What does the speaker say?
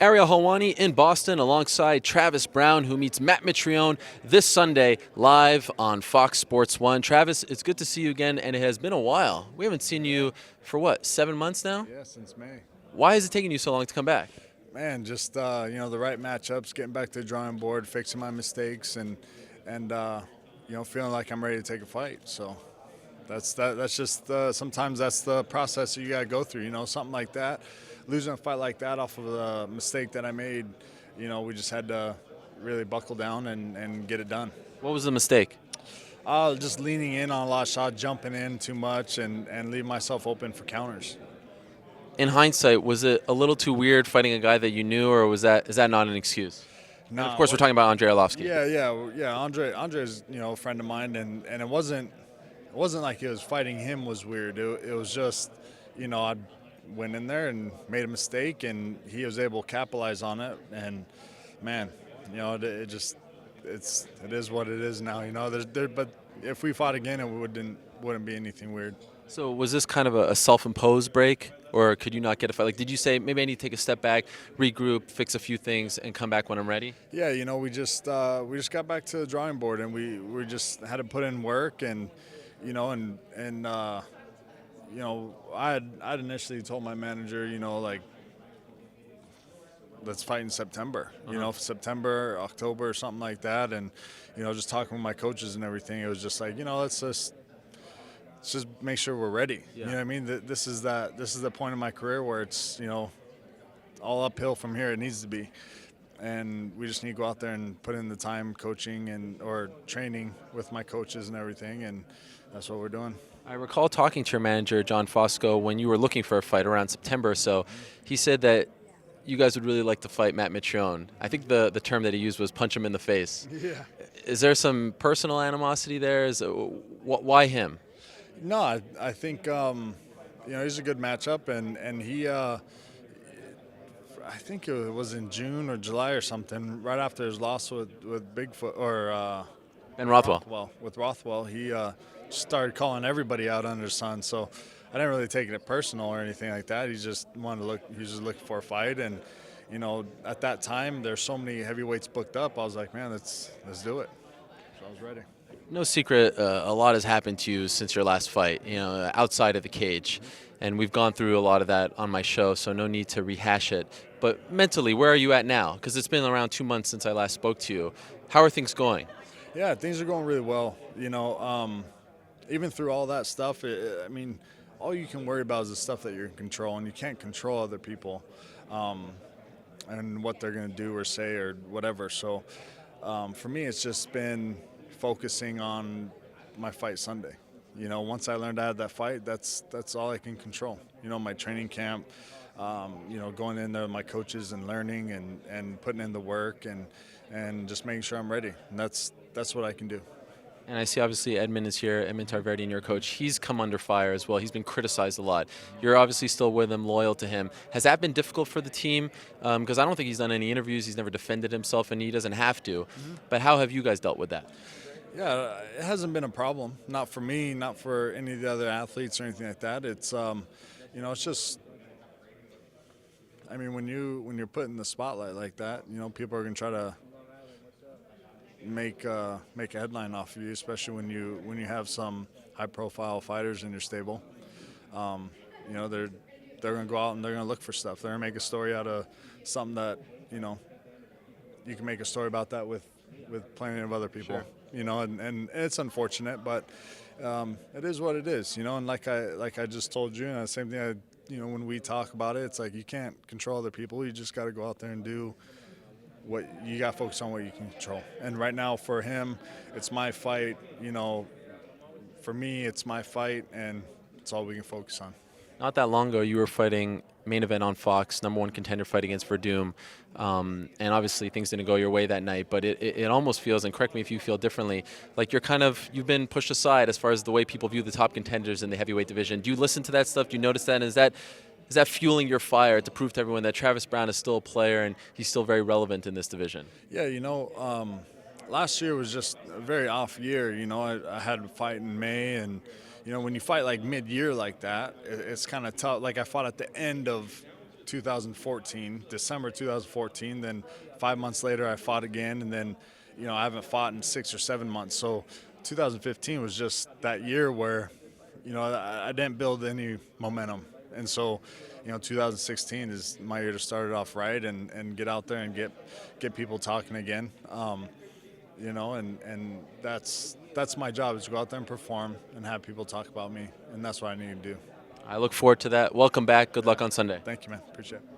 Ariel Helwani in Boston alongside Travis Browne, who meets Matt Mitrione this Sunday live on Fox Sports 1. Travis, it's good to see you again, and it has been a while. We haven't seen you for, what, 7 months now? Yeah, since May. Why is it taking you so long to come back? Man, just the right matchups, getting back to the drawing board, fixing my mistakes, and feeling like I'm ready to take a fight. So that's just sometimes that's the process you gotta go through. Something like that, losing a fight like that off of a mistake that I made. We just had to really buckle down and get it done. What was the mistake? Just leaning in on a lot of shots, jumping in too much, and leaving myself open for counters. In hindsight, was it a little too weird fighting a guy that you knew, or is that not an excuse? No, and of course, we're talking about Andrei Arlovski. Yeah. Andrei's a friend of mine, and it wasn't like it was fighting him was weird. It was just I went in there and made a mistake, and he was able to capitalize on it. And man, it is what it is now. But if we fought again, it wouldn't be anything weird. So was this kind of a self-imposed break, or could you not get a fight? Like, did you say maybe I need to take a step back, regroup, fix a few things, and come back when I'm ready? Yeah, we just got back to the drawing board, and we just had to put in work, and I had initially told my manager, let's fight in September. September, October, or something like that, and just talking with my coaches and everything, it was just like let's just make sure we're ready. Yeah. You know what I mean? This is the point in my career where it's all uphill from here. It needs to be, and we just need to go out there and put in the time coaching or training with my coaches and everything, and that's what we're doing. I recall talking to your manager, John Fosco, when you were looking for a fight around September or so. He said that you guys would really like to fight Matt Mitrione. I think the term that he used was punch him in the face. Yeah. Is there some personal animosity there? Why him? No, I think he's a good matchup, and he I think it was in June or July or something, right after his loss with Bigfoot or Ben Rothwell. With Rothwell, he started calling everybody out under the sun. So I didn't really take it personal or anything like that. He just wanted to he was just looking for a fight, and at that time there's so many heavyweights booked up. I was like, man, let's do it. So I was ready. No secret, a lot has happened to you since your last fight, outside of the cage. And we've gone through a lot of that on my show, so no need to rehash it. But mentally, where are you at now? Because it's been around 2 months since I last spoke to you. How are things going? Yeah, things are going really well. Even through all that stuff, all you can worry about is the stuff that you're in control, and you can't control other people and what they're going to do or say or whatever. So for me, it's just been focusing on my fight Sunday. Once I learned I had that fight, that's all I can control. My training camp, going in there with my coaches and learning and putting in the work and just making sure I'm ready. And that's what I can do. And I see obviously Edmond is here, Edmond Tarverdyan, your coach. He's come under fire as well. He's been criticized a lot. You're obviously still with him, loyal to him. Has that been difficult for the team? Because I don't think he's done any interviews. He's never defended himself, and he doesn't have to. Mm-hmm. But how have you guys dealt with that? Yeah, it hasn't been a problem. Not for me, not for any of the other athletes or anything like that. It's, it's just, when you're put in the spotlight like that, people are going to try to make a headline off of you, especially when you have some high-profile fighters in your stable. They're going to go out and they're going to look for stuff. They're going to make a story out of something that you can make a story about that with plenty of other people. Sure. And it's unfortunate, but it is what it is. And like I just told you, and the same thing. When we talk about it, it's like you can't control other people. You just got to go out there and do what you got to focus on, what you can control. And right now for him, it's my fight. For me, it's my fight, and it's all we can focus on. Not that long ago, you were fighting main event on Fox, #1 contender fight against Verdum. And obviously things didn't go your way that night, but it almost feels, and correct me if you feel differently, like you've been pushed aside as far as the way people view the top contenders in the heavyweight division. Do you listen to that stuff? Do you notice that? And is that fueling your fire to prove to everyone that Travis Browne is still a player and he's still very relevant in this division? Yeah, last year was just a very off year. I had a fight in May, and when you fight like mid-year like that, it's kind of tough. Like I fought at the end of 2014, December 2014. Then 5 months later, I fought again, and then, I haven't fought in 6 or 7 months. So 2015 was just that year where, I didn't build any momentum, and so, 2016 is my year to start it off right and get out there and get people talking again. And that's my job, is to go out there and perform and have people talk about me, and that's what I need to do. I look forward to that. Welcome back. Good luck on Sunday. Thank you, man. Appreciate it.